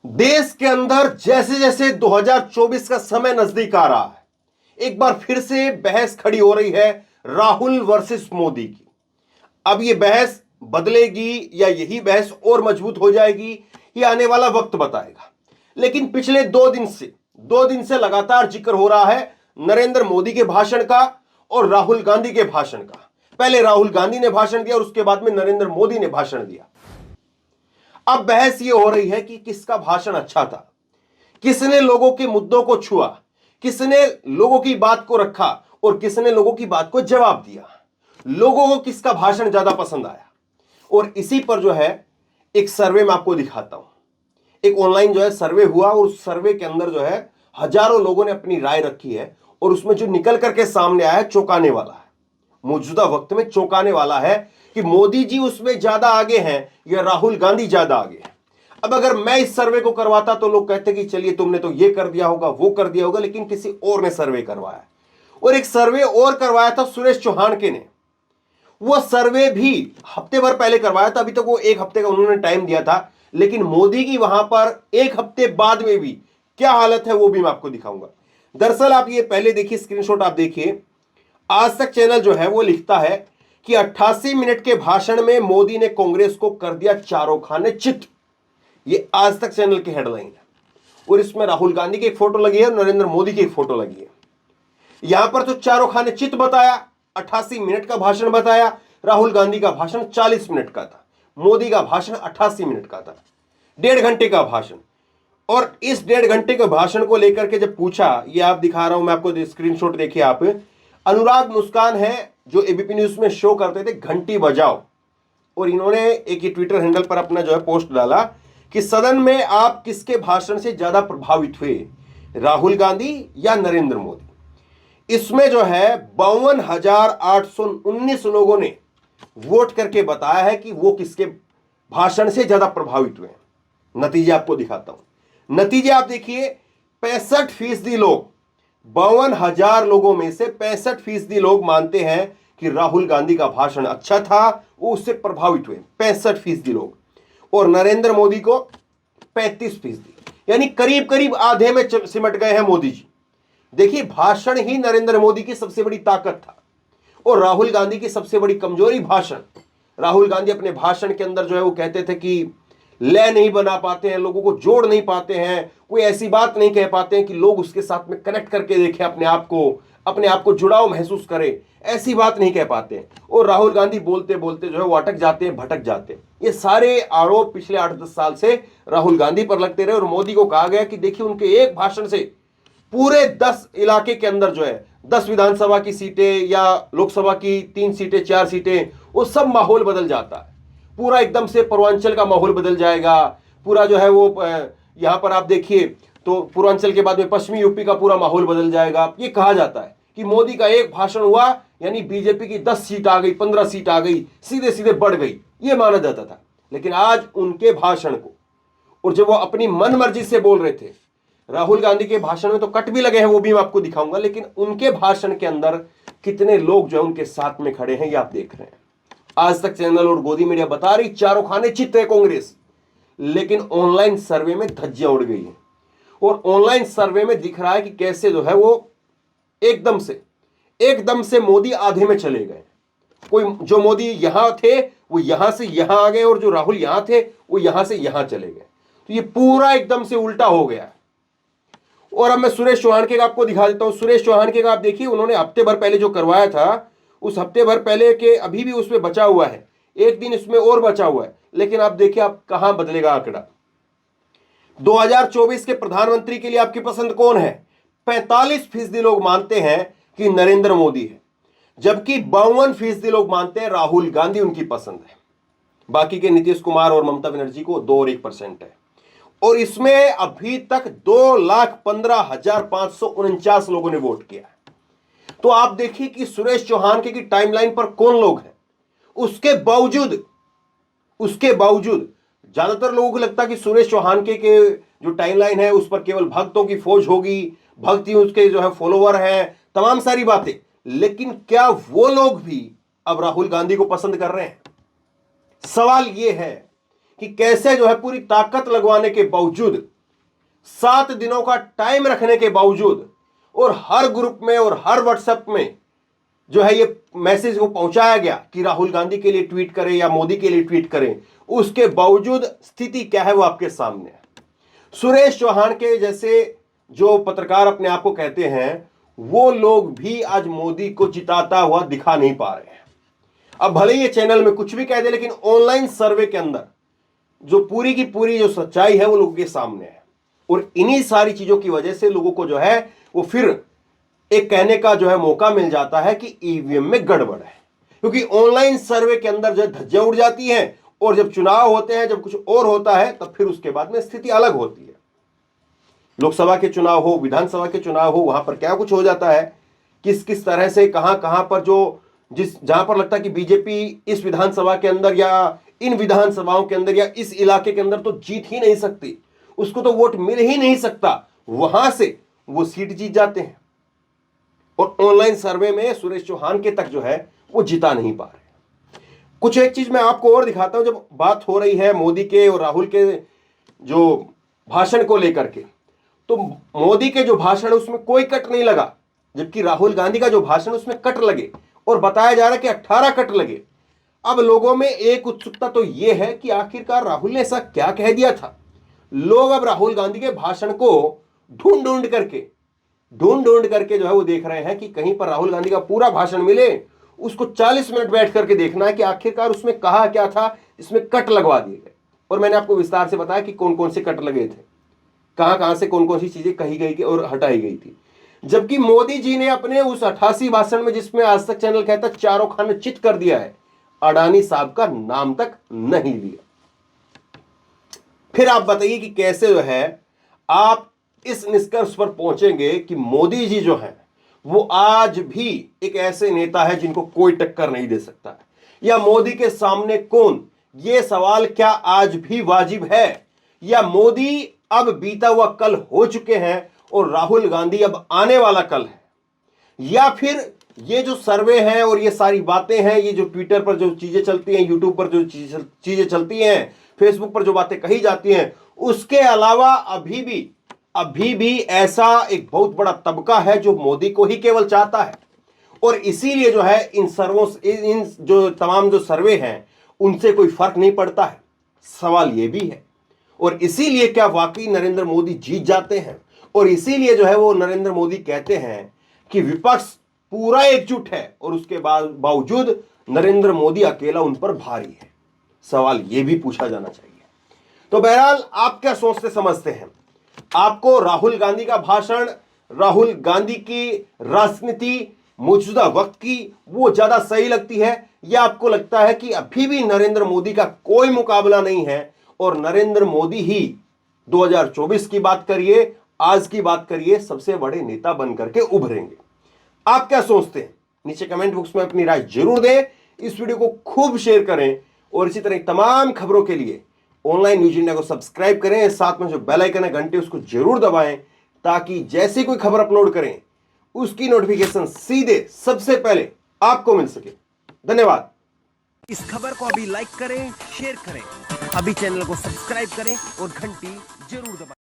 देश के अंदर जैसे जैसे 2024 का समय नजदीक आ रहा है, एक बार फिर से बहस खड़ी हो रही है राहुल वर्सेस मोदी की। अब यह बहस बदलेगी या यही बहस और मजबूत हो जाएगी, ये आने वाला वक्त बताएगा। लेकिन पिछले 2 दिन से लगातार जिक्र हो रहा है नरेंद्र मोदी के भाषण का और राहुल गांधी के भाषण का। पहले राहुल गांधी ने भाषण दिया और उसके बाद में नरेंद्र मोदी ने भाषण दिया। अब बहस यह हो रही है कि किसका भाषण अच्छा था, किसने लोगों के मुद्दों को छुआ, किसने लोगों की बात को रखा और किसने लोगों की बात को जवाब दिया। लोगों को किसका भाषण ज्यादा पसंद आया। और इसी पर जो है एक सर्वे में आपको दिखाता हूं। एक ऑनलाइन जो है सर्वे हुआ और उस सर्वे के अंदर जो है हजारों लोगों ने अपनी राय रखी है और उसमें जो निकल करके सामने आया है चौंकाने वाला है। मौजूदा वक्त में चौंकाने वाला है कि मोदी जी उसमें ज्यादा आगे हैं या राहुल गांधी ज्यादा आगे हैं। अब अगर मैं इस सर्वे को करवाता तो लोग कहते कि चलिए तुमने तो ये कर दिया होगा, वो कर दिया होगा, लेकिन किसी और ने सर्वे करवाया। और एक सर्वे और करवाया था सुरेश चौहान के ने। वो सर्वे भी हफ्ते भर पहले करवाया था, अभी तक वो एक हफ्ते का उन्होंने टाइम दिया था। लेकिन मोदी की वहां पर एक हफ्ते बाद में भी क्या हालत है वो भी मैं आपको दिखाऊंगा। दरअसल आप ये पहले देखिए, स्क्रीनशॉट आप देखिए। आज तक चैनल जो है वो लिखता है कि 88 मिनट के भाषण में मोदी ने कांग्रेस को कर दिया चारों खाने चित। ये आज तक चैनल की हेडलाइन है और इसमें राहुल गांधी की एक फोटो लगी है और नरेंद्र मोदी की एक फोटो लगी है। यहां पर तो चारों खाने चित बताया, 88 मिनट का भाषण बताया। राहुल गांधी का भाषण 40 मिनट का था, मोदी का भाषण 88 मिनट का था, 1.5 घंटे का भाषण। और इस 1.5 घंटे के भाषण को लेकर के जब पूछा, ये आप दिखा रहा हूं मैं आपको, स्क्रीनशॉट देखिए आप। अनुराग मुस्कान है जो एबीपी न्यूज में शो करते थे घंटी बजाओ, और इन्होंने एक ही ट्विटर हैंडल पर अपना जो है पोस्ट डाला कि सदन में आप किसके भाषण से ज्यादा प्रभावित हुए, राहुल गांधी या नरेंद्र मोदी। इसमें जो है 52,819 लोगों ने वोट करके बताया है कि वो किसके भाषण से ज्यादा प्रभावित हुए। नतीजे आपको दिखाता हूं। नतीजे आप देखिए, 65% लोग, 52,000 लोगों में से 65% लोग मानते हैं कि राहुल गांधी का भाषण अच्छा था, वो उससे प्रभावित हुए, 65% लोग। और नरेंद्र मोदी को 35%, यानी करीब करीब आधे में सिमट गए हैं मोदी जी। देखिए, भाषण ही नरेंद्र मोदी की सबसे बड़ी ताकत था और राहुल गांधी की सबसे बड़ी कमजोरी भाषण। राहुल गांधी अपने भाषण के अंदर जो है वो कहते थे कि लय नहीं बना पाते हैं, लोगों को जोड़ नहीं पाते हैं, कोई ऐसी बात नहीं कह पाते हैं कि लोग उसके साथ में कनेक्ट करके देखें, अपने आप को जुड़ाव महसूस करें, ऐसी बात नहीं कह पाते हैं। और राहुल गांधी बोलते बोलते जो है वो अटक जाते हैं, भटक जाते हैं। ये सारे आरोप पिछले 8-10 साल से राहुल गांधी पर लगते रहे और मोदी को कहा गया कि देखिए उनके एक भाषण से पूरे 10 इलाके के अंदर जो है 10 विधानसभा की सीटें या लोकसभा की 3 सीटें 4 सीटें, वो सब माहौल बदल जाता है। पूरा एकदम से पूर्वांचल का माहौल बदल जाएगा। पूरा जो है वो यहां पर आप देखिए तो पूर्वांचल के बाद में पश्चिमी यूपी का पूरा माहौल बदल जाएगा। ये कहा जाता है कि मोदी का एक भाषण हुआ यानी बीजेपी की 10 सीट आ गई, 15 सीट आ गई, सीधे सीधे बढ़ गई, ये माना जाता था। लेकिन आज उनके भाषण को, और जब वो अपनी मन मर्जी से बोल रहे थे, राहुल गांधी के भाषण में तो कट भी लगे हैं, वो भी मैं आपको दिखाऊंगा, लेकिन उनके भाषण के अंदर कितने लोग जो है उनके साथ में खड़े हैं ये आप देख रहे हैं। आज तक चैनल और गोदी मीडिया बता रही चारों खाने चित है कांग्रेस, लेकिन ऑनलाइन सर्वे में धज्जियां उड़ गई हैं। और ऑनलाइन सर्वे में दिख रहा है कि कैसे जो है वो एकदम से मोदी आधे में चले गए। कोई जो मोदी यहां थे वो यहां से यहां आ गए और जो राहुल यहां थे वो यहां से यहां चले गए। तो ये पूरा एकदम से उल्टा हो गया। और अब मैं सुरेश चौहान के आपको दिखा देता हूं। सुरेश चौहान के आप देखिए, उन्होंने हफ्ते भर पहले जो करवाया था, उस हफ्ते भर पहले के अभी भी उसमें बचा हुआ है, एक दिन इसमें और बचा हुआ है। लेकिन आप देखिए आप कहां बदलेगा आंकड़ा। 2024 के प्रधानमंत्री के लिए आपकी पसंद कौन है? 45% लोग मानते हैं कि नरेंद्र मोदी है, जबकि 52% लोग मानते हैं राहुल गांधी उनकी पसंद है। बाकी के नीतीश कुमार और ममता बनर्जी को 2 और 1% है। और इसमें अभी तक 2,15,549 लोगों ने वोट किया है। तो आप देखिए कि सुरेश चौहान की टाइमलाइन पर कौन लोग हैं। उसके बावजूद ज्यादातर लोगों को लगता है कि सुरेश चौहान के जो टाइमलाइन है उस पर केवल भक्तों की फौज होगी, भक्त ही उसके जो है फॉलोवर हैं, तमाम सारी बातें। लेकिन क्या वो लोग भी अब राहुल गांधी को पसंद कर रहे हैं? सवाल यह है कि कैसे जो है पूरी ताकत लगवाने के बावजूद 7 दिनों का टाइम रखने के बावजूद और हर ग्रुप में और हर व्हाट्सएप में जो है ये मैसेज को पहुंचाया गया कि राहुल गांधी के लिए ट्वीट करें या मोदी के लिए ट्वीट करें, उसके बावजूद स्थिति क्या है वो आपके सामने है। सुरेश चौहान के जैसे जो पत्रकार अपने आप को कहते हैं, वो लोग भी आज मोदी को जिताता हुआ दिखा नहीं पा रहे हैं। अब भले ही ये चैनल में कुछ भी कह दे, लेकिन ऑनलाइन सर्वे के अंदर जो पूरी की पूरी जो सच्चाई है वो लोगों के सामने है। और इन्हीं सारी चीजों की वजह से लोगों को जो है वो फिर एक कहने का जो है मौका मिल जाता है कि ईवीएम में गड़बड़ है, क्योंकि ऑनलाइन सर्वे के अंदर जो है धज्जियां उड़ जाती हैं और जब चुनाव होते हैं, जब कुछ और होता है, तब फिर उसके बाद में स्थिति अलग होती है। लोकसभा के चुनाव हो, विधानसभा के चुनाव हो, वहां पर क्या कुछ हो जाता है, किस किस तरह से कहां पर जो जहां पर लगता है कि बीजेपी इस विधानसभा के अंदर या इन विधानसभाओं के अंदर या इस इलाके के अंदर तो जीत ही नहीं सकती, उसको तो वोट मिल ही नहीं सकता, वहां से वो सीट जीत जाते हैं। और ऑनलाइन सर्वे में सुरेश चौहान के तक जो है वो जिता नहीं पा रहे। कुछ एक चीज मैं आपको और दिखाता हूं। जब बात हो रही है मोदी के और राहुल के जो भाषण को लेकर के, तो मोदी के जो भाषण है उसमें कोई कट नहीं लगा, जबकि राहुल गांधी का जो भाषण उसमें कट लगे और बताया जा रहा है कि 18 कट लगे। अब लोगों में एक उत्सुकता तो यह है कि आखिरकार राहुल ने ऐसा क्या कह दिया था। लोग अब राहुल गांधी के भाषण को ढूंढ ढूंढ करके जो है वो देख रहे हैं कि कहीं पर राहुल गांधी का पूरा भाषण मिले, उसको 40 मिनट बैठ करके देखना है कि आखिरकार उसमें कहा क्या था, इसमें कट लगवा दिए गए। और मैंने आपको विस्तार से बताया कि कौन कौन से कट लगे थे, कहां से कौन कौन सी चीजें कही गई और हटाई गई थी। जबकि मोदी जी ने अपने उस 88 भाषण में, जिसमें आज तक चैनल कहता चारों खाने चित कर दिया है, अडानी साहब का नाम तक नहीं लिया। फिर आप बताइए कि कैसे जो है आप इस निष्कर्ष पर पहुंचेंगे कि मोदी जी जो है वो आज भी एक ऐसे नेता है जिनको कोई टक्कर नहीं दे सकता है, या मोदी के सामने कौन, ये सवाल क्या आज भी वाजिब है, या मोदी अब बीता हुआ कल हो चुके हैं और राहुल गांधी अब आने वाला कल है, या फिर ये जो सर्वे हैं और ये सारी बातें हैं, ये जो ट्विटर पर जो चीजें चलती हैं, यूट्यूब पर जो चीजें चलती हैं, फेसबुक पर जो बातें कही जाती हैं, उसके अलावा अभी भी ऐसा एक बहुत बड़ा तबका है जो मोदी को ही केवल चाहता है। और इसीलिए जो है इन जो तमाम जो सर्वे हैं उनसे कोई फर्क नहीं पड़ता है। सवाल यह भी है, और इसीलिए क्या वाकई नरेंद्र मोदी जीत जाते हैं, और इसीलिए जो है वो नरेंद्र मोदी कहते हैं कि विपक्ष पूरा एकजुट है और उसके बावजूद नरेंद्र मोदी अकेला उन पर भारी है। सवाल यह भी पूछा जाना चाहिए। तो बहरहाल आप क्या सोचते समझते हैं? आपको राहुल गांधी का भाषण, राहुल गांधी की राजनीति मौजूदा वक्त की वो ज्यादा सही लगती है, या आपको लगता है कि अभी भी नरेंद्र मोदी का कोई मुकाबला नहीं है और नरेंद्र मोदी ही 2024 की बात करिए, आज की बात करिए, सबसे बड़े नेता बनकर के उभरेंगे? आप क्या सोचते हैं? नीचे कमेंट बॉक्स में अपनी राय जरूर दें। इस वीडियो को खूब शेयर करें और इसी तरह तमाम खबरों के लिए ऑनलाइन न्यूज इंडिया को सब्सक्राइब करें। साथ में जो बेल आइकन है घंटे उसको जरूर दबाएं, ताकि जैसे कोई खबर अपलोड करें उसकी नोटिफिकेशन सीधे सबसे पहले आपको मिल सके। धन्यवाद। इस खबर को अभी लाइक करें, शेयर करें, अभी चैनल को सब्सक्राइब करें और घंटी जरूर दबाएं।